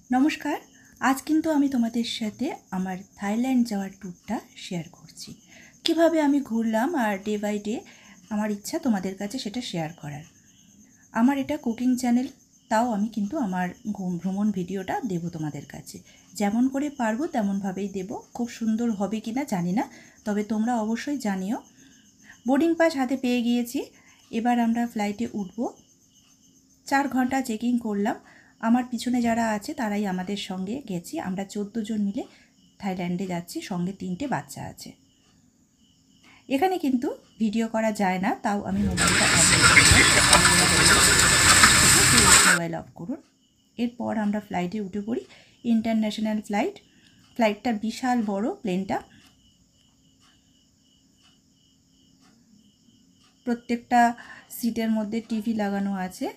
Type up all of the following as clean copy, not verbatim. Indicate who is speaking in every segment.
Speaker 1: নমস্কার। আজ কিন্তু আমি তোমাদের সাথে আমার থাইল্যান্ড যাওয়ার ট্যুরটা শেয়ার করছি। কিভাবে আমি ঘুরলাম আর ডে বাই ডে আমার ইচ্ছা তোমাদের কাছে সেটা শেয়ার করার। আমার এটা কুকিং চ্যানেল, তাও আমি কিন্তু আমার ভ্রমণ ভিডিওটা দেবো তোমাদের কাছে। যেমন করে পারবো তেমনভাবেই দেবো। খুব সুন্দর হবে কি না জানি না, তবে তোমরা অবশ্যই জানিও। বোর্ডিং পাস হাতে পেয়ে গিয়েছি। এবার আমরা ফ্লাইটে উঠব। 4 ঘন্টা চেকিং করলাম। আমার পিছনে যারা আছে তারাই আমাদের সঙ্গে গেছি। আমরা 14 জন মিলে থাইল্যান্ডে যাচ্ছি, সঙ্গে 3টে বাচ্চা আছে। এখানে কিন্তু ভিডিও করা যায় না, তাও আমি মোবাইলটা অফ মোবাইল অফ করুন। এরপর আমরা ফ্লাইটে উঠে পড়ি। ইন্টারন্যাশনাল ফ্লাইটটা বিশাল বড়। প্লেনটা প্রত্যেকটা সিটের মধ্যে টিভি লাগানো আছে।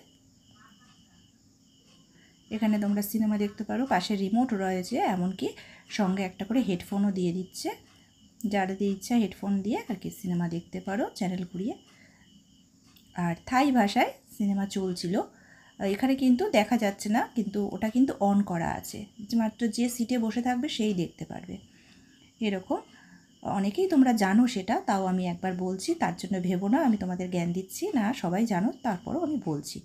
Speaker 1: এখানে তোমরা সিনেমা দেখতে পারো, পাশে রিমোট রয়েছে, এমনকি সঙ্গে একটা করে হেডফোনও দিয়ে দিচ্ছে। যাদের ইচ্ছা হেডফোন দিয়ে আর কি সিনেমা দেখতে পারো চ্যানেল ঘুরিয়ে। আর থাই ভাষায় সিনেমা চলছিল। এখানে কিন্তু দেখা যাচ্ছে না, কিন্তু ওটা কিন্তু অন করা আছে, মাত্র যে সিটে বসে থাকবে সেই দেখতে পারবে। এরকম অনেকেই তোমরা জানো সেটা, তাও আমি একবার বলছি, তার জন্য ভেবো না আমি তোমাদের জ্ঞান দিচ্ছি না, সবাই জানো, তারপরও আমি বলছি।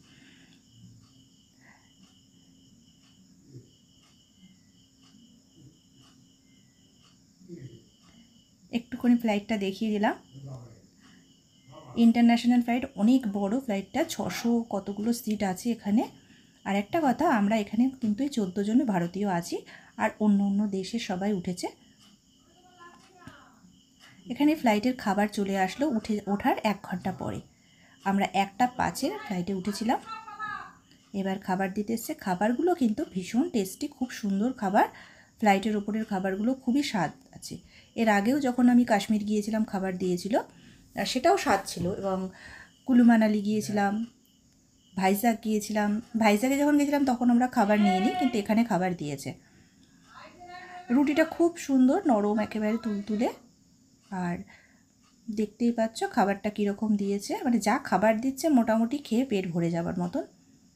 Speaker 1: একটুখানি ফ্লাইটটা দেখিয়ে দিলাম। ইন্টারন্যাশনাল ফ্লাইট, অনেক বড় ফ্লাইটটা, 600 কতগুলো সিট আছে এখানে। আর একটা কথা, আমরা এখানে কিন্তু এই 14 জন ভারতীয় আছি, আর অন্য অন্য দেশের সবাই উঠেছে। এখানে ফ্লাইটের খাবার চলে আসলো ওঠার 1 ঘন্টা পরে। আমরা 1:05 ফ্লাইটে উঠেছিলাম। এবার খাবার দিতে এসছে। খাবারগুলো কিন্তু ভীষণ টেস্টি, খুব সুন্দর খাবার। ফ্লাইটের ওপরের খাবারগুলো খুবই স্বাদ আছে। এর আগেও যখন আমি কাশ্মীর গিয়েছিলাম খাবার দিয়েছিল, সেটাও স্বাদ ছিল। এবং কুলু মানালি গিয়েছিলাম, ভাইজ্যাক গিয়েছিলাম। ভাইজ্যাকে যখন গেছিলাম তখন আমরা খাবার নিয়ে নিই, কিন্তু এখানে খাবার দিয়েছে। রুটিটা খুব সুন্দর নরম, একেবারে তুলতুলে। আর দেখতেই পাচ্ছ খাবারটা কীরকম দিয়েছে, মানে যা খাবার দিচ্ছে মোটামুটি খেয়ে পেট ভরে যাবার মতন,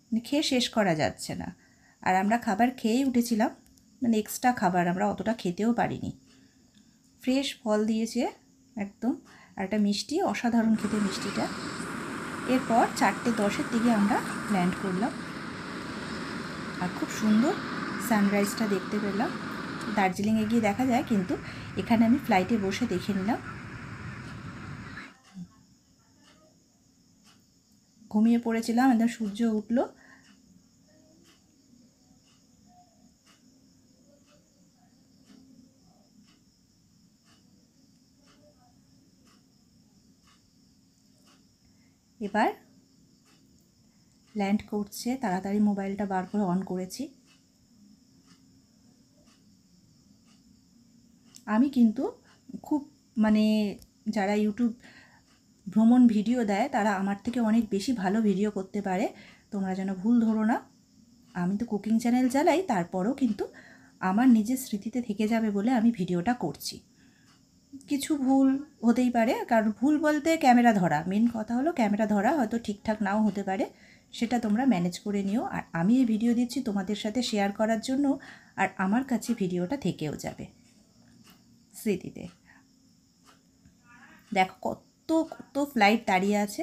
Speaker 1: মানে খেয়ে শেষ করা যাচ্ছে না। আর আমরা খাবার খেয়েই উঠেছিলাম, মানে এক্সট্রা খাবার আমরা অতটা খেতেও পারিনি। ফ্রেশ ফল দিয়েছে একদম, আর একটা মিষ্টি, অসাধারণ খেতে মিষ্টিটা। এরপর 4:10 দিকে আমরা ল্যান্ড করলাম, আর খুব সুন্দর সানরাইজটা দেখতে পেলাম। দার্জিলিংয়ে গিয়ে দেখা যায়, কিন্তু এখানে আমি ফ্লাইটে বসে দেখে নিলাম। ঘুমিয়ে পড়েছিলাম, একদম সূর্য উঠলো। এবার ল্যান্ড করছে, তাড়াতাড়ি মোবাইলটা বার করে অন করেছি। আমি কিন্তু খুব, মানে যারা ইউটিউব ভ্রমণ ভিডিও দেয় তারা আমার থেকে অনেক বেশি ভালো ভিডিও করতে পারে, তোমরা যেন ভুল ধরো না। আমি তো কুকিং চ্যানেল চালাই, তারপরও কিন্তু আমার নিজের স্মৃতিতে থেকে যাবে বলে আমি ভিডিওটা করছি। কিছু ভুল হতেই পারে, কারণ ভুল বলতে ক্যামেরা ধরা, মেন কথা হলো ক্যামেরা ধরা হয়তো ঠিকঠাক নাও হতে পারে, সেটা তোমরা ম্যানেজ করে নিও। আর আমি এই ভিডিও দিচ্ছি তোমাদের সাথে শেয়ার করার জন্য, আর আমার কাছে ভিডিওটা থেকেও যাবে স্মৃতিতে। দেখো কত কত ফ্লাইট দাঁড়িয়ে আছে।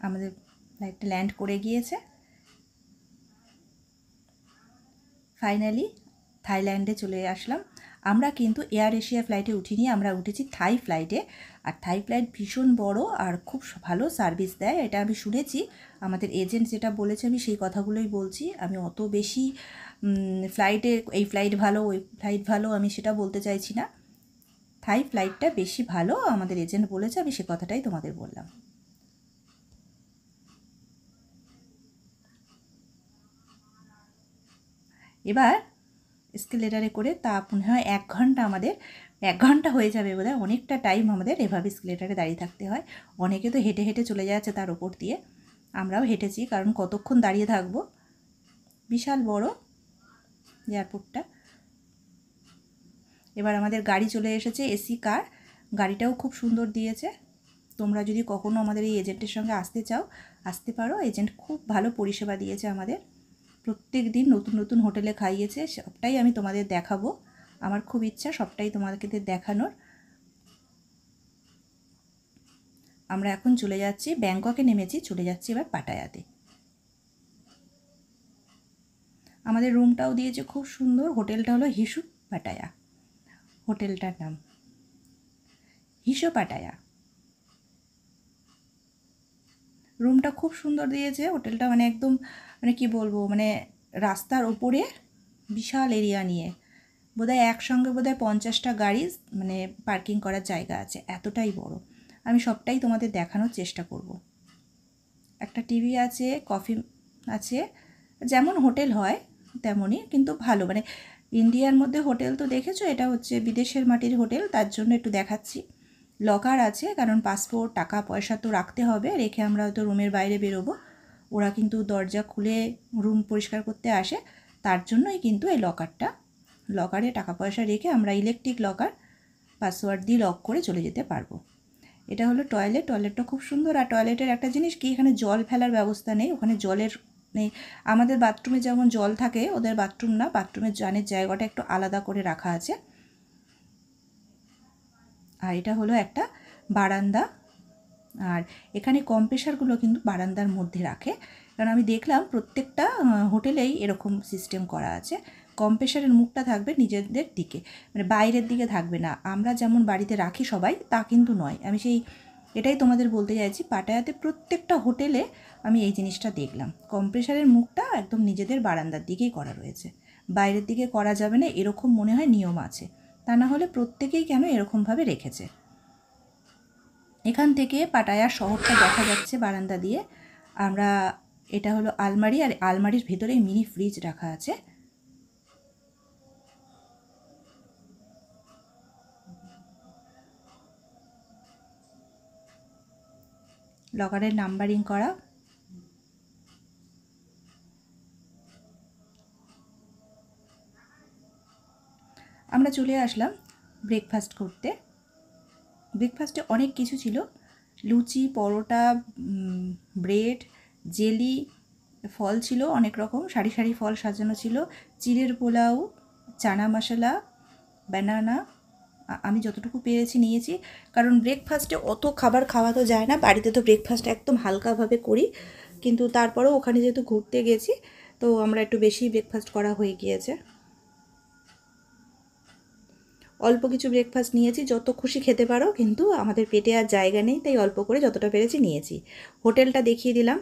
Speaker 1: আমাদের ফ্লাইটটা ল্যান্ড করে গিয়েছে। ফাইনালি থাইল্যান্ডে চলে আসলাম। আমরা কিন্তু এয়ার এশিয়া ফ্লাইটে উঠিনি, আমরা উঠেছি থাই ফ্লাইটে। আর থাই ফ্লাইট ভীষণ বড় আর খুব ভালো সার্ভিস দেয়, এটা আমি শুনেছি। আমাদের এজেন্ট যেটা বলেছে আমি সেই কথাগুলোই বলছি। আমি অত বেশি ফ্লাইটে এই ফ্লাইট ভালো ওই ফ্লাইট ভালো আমি সেটা বলতে চাইছি না। থাই ফ্লাইটটা বেশি ভালো আমাদের এজেন্ট বলেছে, আমি সে কথাটাই তোমাদের বললাম। এবার স্কেলেটারে করে, তা মনে হয় 1 ঘন্টা, আমাদের 1 ঘন্টা হয়ে যাবে বোধহয়, অনেকটা টাইম আমাদের এভাবে স্কেলেটারে দাঁড়িয়ে থাকতে হয়। অনেকে তো হেঁটে হেঁটে চলে যাচ্ছে তার ওপর দিয়ে, আমরাও হেঁটেছি, কারণ কতক্ষণ দাঁড়িয়ে থাকবো। বিশাল বড় এয়ারপোর্টটা। এবার আমাদের গাড়ি চলে এসেছে, এসি কার। গাড়িটাও খুব সুন্দর দিয়েছে, তোমরা যদি কখনো আমাদের এই এজেন্টের সঙ্গে আসতে চাও আসতে পারো। এজেন্ট খুব ভালো পরিষেবা দিয়েছে আমাদের, প্রত্যেক দিন নতুন নতুন হোটেলে খাইয়েছে, সবটাই আমি তোমাদের দেখাবো। আমার খুব ইচ্ছা সবটাই তোমাদেরকে দেখানোর। আমরা এখন চলে যাচ্ছি, ব্যাংককে নেমেছি, চলে যাচ্ছি এবার পাটায়াতে। আমাদের রুমটাও দিয়েছে খুব সুন্দর। হোটেলটা হলো হিসু পাটায়া, হোটেলটার নাম হিসু পাটায়া। রুমটা খুব সুন্দর দিয়েছে হোটেলটা, মানে একদম মানে কি বলবো, মানে রাস্তার ওপরে বিশাল এরিয়া নিয়ে বোধহয় একসঙ্গে বোধহয় 50টা গাড়ি মানে পার্কিং করার জায়গা আছে, এতটাই বড়। আমি সবটাই তোমাদের দেখানোর চেষ্টা করব। একটা টিভি আছে, কফি আছে, যেমন হোটেল হয় তেমনই, কিন্তু ভালো, মানে ইন্ডিয়ার মধ্যে হোটেল তো দেখেছো, এটা হচ্ছে বিদেশের মাটির হোটেল, তার জন্য একটু দেখাচ্ছি। লকার আছে, কারণ পাসপোর্ট টাকা পয়সা তো রাখতে হবে, রেখে আমরা হয়তো রুমের বাইরে বেরোবো। ওরা কিন্তু দরজা খুলে রুম পরিষ্কার করতে আসে, তার জন্যই কিন্তু এই লকারে টাকা পয়সা রেখে আমরা ইলেকট্রিক লকার পাসওয়ার্ড দিয়ে লক করে চলে যেতে পারবো। এটা হলো টয়লেট, টয়লেটটা খুব সুন্দর। আর টয়লেটের একটা জিনিস কি, এখানে জল ফেলার ব্যবস্থা নেই, ওখানে জলের নেই। আমাদের বাথরুমে যেমন জল থাকে, ওদের বাথরুম না, বাথরুমের জানের জায়গাটা একটু আলাদা করে রাখা আছে। আর এটা হলো একটা বারান্দা, আর এখানে কম্প্রেসারগুলো কিন্তু বারান্দার মধ্যে রাখে, কারণ আমি দেখলাম প্রত্যেকটা হোটেলেই এরকম সিস্টেম করা আছে। কম্প্রেসারের মুখটা থাকবে নিজেদের দিকে, মানে বাইরের দিকে থাকবে না। আমরা যেমন বাড়িতে রাখি সবাই, তা কিন্তু নয়। আমি এটাই তোমাদের বলতে চাইছি, পাটায়াতে প্রত্যেকটা হোটেলে আমি এই জিনিসটা দেখলাম, কম্প্রেসারের মুখটা একদম নিজেদের বারান্দার দিকেই করা রয়েছে, বাইরের দিকে করা যাবে না, এরকম মনে হয় নিয়ম আছে। তা না হলে প্রত্যেকেই কেন এরকমভাবে রেখেছে। এখান থেকে পাটায়া শহরটা দেখা যাচ্ছে বারান্দা দিয়ে। আমরা এটা হলো আলমারি, আর আলমারির ভেতরেই মিনি ফ্রিজ রাখা আছে। লকারের নাম্বারিং করা। আমরা চলে আসলাম ব্রেকফাস্ট করতে। ব্রেকফাস্টে অনেক কিছু ছিল, লুচি, পরোটা, ব্রেড, জেলি, ফল ছিল অনেক রকম, সারি সারি ফল সাজানো ছিল, চিড়ের পোলাও, চানা মশলা, ব্যানানা। আমি যতটুকু পেরেছি নিয়েছি, কারণ ব্রেকফাস্টে অত খাবার খাওয়া তো যায় না, বাড়িতে তো ব্রেকফাস্ট একদম হালকাভাবে করি, কিন্তু তারপরেও ওখানে যেহেতু ঘুরতে গেছি তো আমরা একটু বেশি ব্রেকফাস্ট করা হয়ে গিয়েছে। অল্প কিছু ব্রেকফাস্ট নিয়েছি, যত খুশি খেতে পারো, কিন্তু আমাদের পেটে আর জায়গা নেই, তাই অল্প করে যতটা পেরেছি নিয়েছি। হোটেলটা দেখিয়ে দিলাম।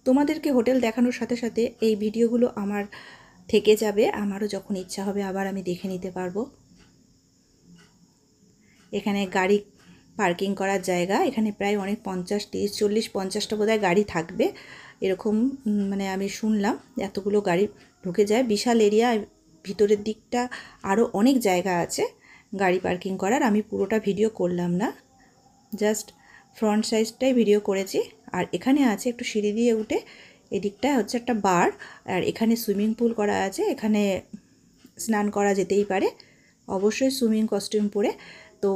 Speaker 1: তোমাদেরকে হোটেল দেখানোর সাথে সাথে এই ভিডিওগুলো আমার থেকে যাবে, আমারও যখন ইচ্ছা হবে আবার আমি দেখে নিতে পারবো। এখানে গাড়ি পার্কিং করার জায়গা, এখানে প্রায় অনেক 50, 30, 40, 50টা বোধহয় গাড়ি থাকবে এরকম, মানে আমি শুনলাম এতগুলো গাড়ি ঢুকে যায়, বিশাল এরিয়া। ভিতরের দিকটা আরও অনেক জায়গা আছে গাড়ি পার্কিং করার। আমি পুরোটা ভিডিও করলাম না, জাস্ট ফ্রন্ট সাইজটাই ভিডিও করেছি। আর এখানে আছে একটু সিঁড়ি দিয়ে উঠে, এদিকটা হচ্ছে একটা বার, আর এখানে সুইমিং পুল করা আছে, এখানে স্নান করা যেতেই পারে, অবশ্যই সুইমিং কস্টিউম পরে। তো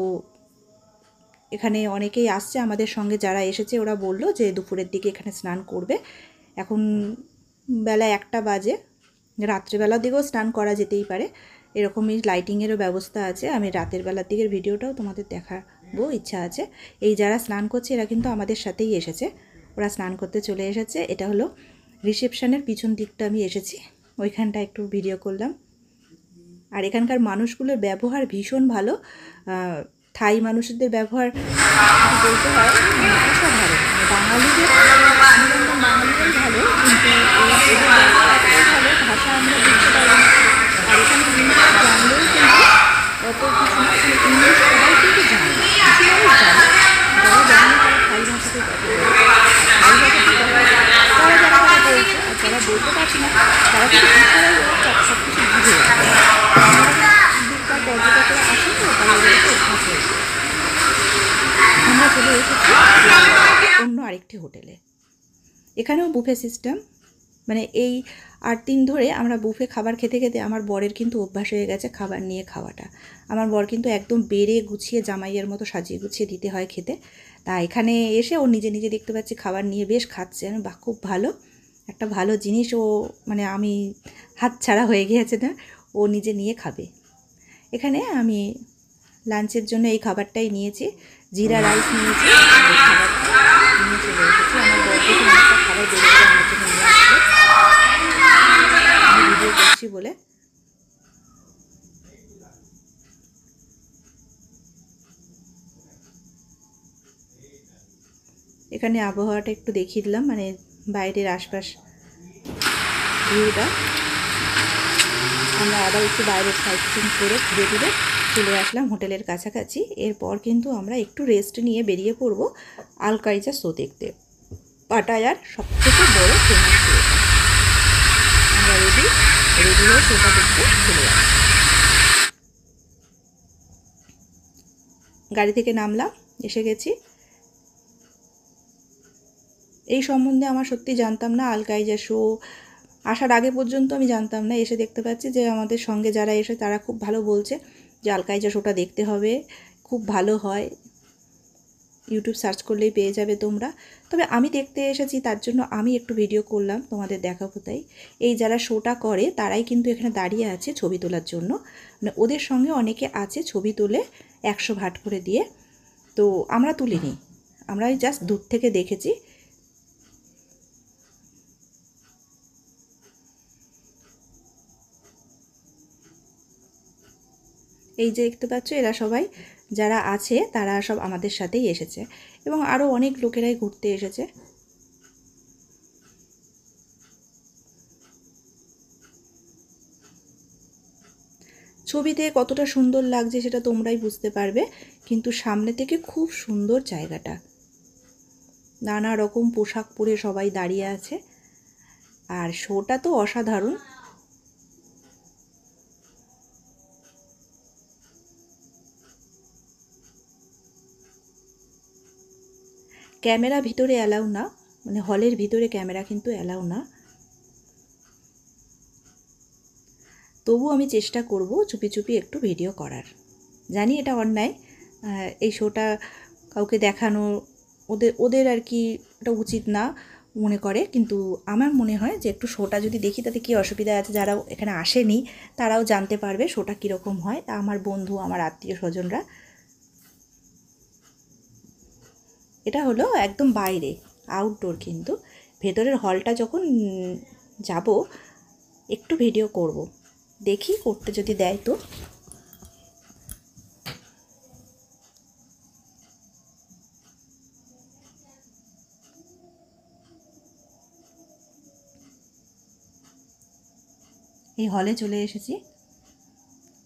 Speaker 1: এখানে অনেকেই আসছে আমাদের সঙ্গে, যারা এসেছে ওরা বললো যে দুপুরের দিকে এখানে স্নান করবে। এখন বেলা 1টা বাজে, রাত্রেবেলার দিকেও স্নান করা যেতেই পারে, এরকমই লাইটিংয়েরও ব্যবস্থা আছে। আমি রাতের বেলার দিকের ভিডিওটাও তোমাদের দেখাবো, ইচ্ছা আছে। এই যারা স্নান করছে এরা কিন্তু আমাদের সাথেই এসেছে, ওরা স্নান করতে চলে এসেছে। এটা হলো রিসেপশনের পিছন দিকটা আমি এসেছি, ওইখানটা একটু ভিডিও করলাম। আর এখানকার মানুষগুলোর ব্যবহার ভীষণ ভালো, থাই মানুষদের ব্যবহার বলতে হয় অসাধারণ। বাঙালিদের ভালো, কিন্তু ভালো ভাষা আমরা বুঝতে পারি না। আর এখানে ইংলিশ জানলেও কিন্তু অত কিছু না, ইংলিশ সবাই কিন্তু জানে, কিছু মানুষ জানে, যারা জানে তারা থাই ভাষাতে কথা বলে, থাই ভাষাতে তারা যারা কথা বলছে, আর যারা বলতে পারছে না তারা কিন্তু ইশারাই সব কিছু বুঝে যাবে। পর্যটকরা আসে তো তারা অভ্যাস হয়েছে। আমরা চলে এসেছি অন্য আরেকটি হোটেলে, এখানেও বুফে সিস্টেম, মানে এই 8 দিন ধরে আমরা বুফে খাবার খেতে খেতে আমার বরের কিন্তু অভ্যাস হয়ে গেছে খাবার নিয়ে খাওয়াটা। আমার বর কিন্তু একদম বেড়ে গুছিয়ে জামাইয়ের মতো সাজিয়ে গুছিয়ে দিতে হয় খেতে। তা এখানে এসে ও নিজে নিজে দেখতে পাচ্ছি খাবার নিয়ে বেশ খাচ্ছে। আমি বাহ, খুব ভালো, একটা ভালো জিনিস ও, মানে আমি হাতছাড়া হয়ে গিয়েছে না, ও নিজে নিয়ে খাবে। এখানে আমি লাঞ্চের জন্য এই খাবারটাই নিয়েছি, জিরা রাইস নিয়েছি। এই খাবারটা নিয়ে চলে এসেছি। আমার বর দেখে অনেকটা খাবার বেরিয়ে গেলে আমার জন্য নিয়ে আসবে, আমি ভিডিও করছি বলে। এখানে আবহাওয়াটা একটু দেখিয়ে দিলাম, মানে বাইরের আশপাশ ভিউটা। আমরা আবার একটু বাইরের সাইড সিন করে ঘুরে ঘুরে চলে আসলাম হোটেলের কাছাকাছি। এরপর কিন্তু আমরা একটু রেস্ট নিয়ে বেরিয়ে পড়বো আল কাইজা শো দেখতে, পাটায়ার সবথেকে বড় ফেমাস শো। আমরা রেডি হয়ে শোটা দেখতে চলে যাচ্ছি। গাড়ি থেকে নামলাম, এসে গেছি। এই সম্বন্ধে আমার সত্যি জানতাম না, আল কাইজা শো আসার আগে পর্যন্ত আমি জানতাম না। এসে দেখতে পাচ্ছি যে আমাদের সঙ্গে যারা এসে তারা খুব ভালো বলছে যে আল কাইজা শোটা দেখতে হবে, খুব ভালো হয়, ইউটিউব সার্চ করলেই পেয়ে যাবে তোমরা। তবে আমি দেখতে এসেছি, তার জন্য আমি একটু ভিডিও করলাম, তোমাদের দেখাবো তাই। এই যারা শোটা করে তারাই কিন্তু এখানে দাঁড়িয়ে আছে ছবি তোলার জন্য, মানে ওদের সঙ্গে অনেকে আছে ছবি তুলে 100 ভাট করে দিয়ে। তো আমরা তুলিনি, আমরা জাস্ট দূর থেকে দেখেছি। এই যে দেখতে পাচ্ছ, এরা সবাই যারা আছে তারা সব আমাদের সাথেই এসেছে, এবং আরও অনেক লোকেরাই ঘুরতে এসেছে। ছবিতে কতটা সুন্দর লাগছে সেটা তোমরাই বুঝতে পারবে, কিন্তু সামনে থেকে খুব সুন্দর জায়গাটা। নানা রকম পোশাক পরে সবাই দাঁড়িয়ে আছে, আর শোটা তো অসাধারণ। ক্যামেরা ভিতরে অ্যালাউ না, মানে হলের ভিতরে ক্যামেরা কিন্তু অ্যালাউ না। তবু আমি চেষ্টা করব চুপি চুপি একটু ভিডিও করার। জানি এটা অন্যায়, এই শোটা কাউকে দেখানো ওদের আর কি এটা উচিত না মনে করে, কিন্তু আমার মনে হয় যে একটু শোটা যদি দেখি তাতে কী অসুবিধা আছে। যারা এখানে আসেনি তারাও জানতে পারবে শোটা কীরকম হয়, আমার বন্ধু, আমার আত্মীয় স্বজনরা। এটা হলো একদম বাইরে, আউটডোর, কিন্তু ভেতরের হলটা যখন যাব একটু ভিডিও করব, দেখি করতে যদি দেয় তো। এই হলে চলে এসেছি,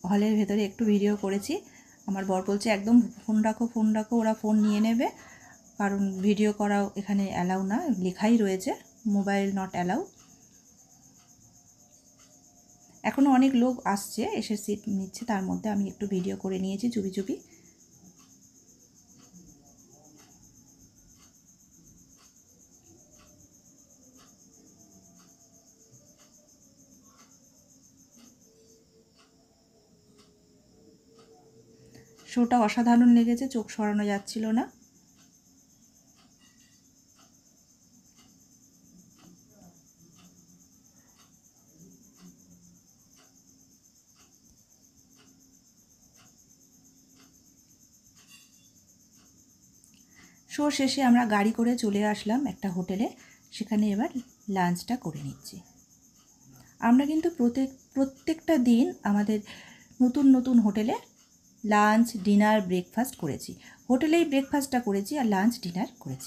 Speaker 1: হলের ভেতরে একটু ভিডিও করেছি। আমার বর বলছে একদম ফোন রাখো, ওরা ফোন নিয়ে নেবে, কারণ ভিডিও করাও এখানে অ্যালাউ না, লেখাই রয়েছে মোবাইল নট অ্যালাউ। এখনও অনেক লোক আসছে, এসে সিট নিচ্ছে, তার মধ্যে আমি একটু ভিডিও করে নিয়েছি চুপি চুপি। শোটা অসাধারণ লেগেছে, চোখ সরানো যাচ্ছিল না। শো শেষে আমরা গাড়ি করে চলে আসলাম একটা হোটেলে, সেখানে এবার লাঞ্চটা করে নিচ্ছি। আমরা কিন্তু প্রত্যেকটা দিন আমাদের নতুন নতুন হোটেলে লাঞ্চ, ডিনার, ব্রেকফাস্ট করেছি। হোটেলেই ব্রেকফাস্টটা করেছি আর লাঞ্চ, ডিনার করেছি।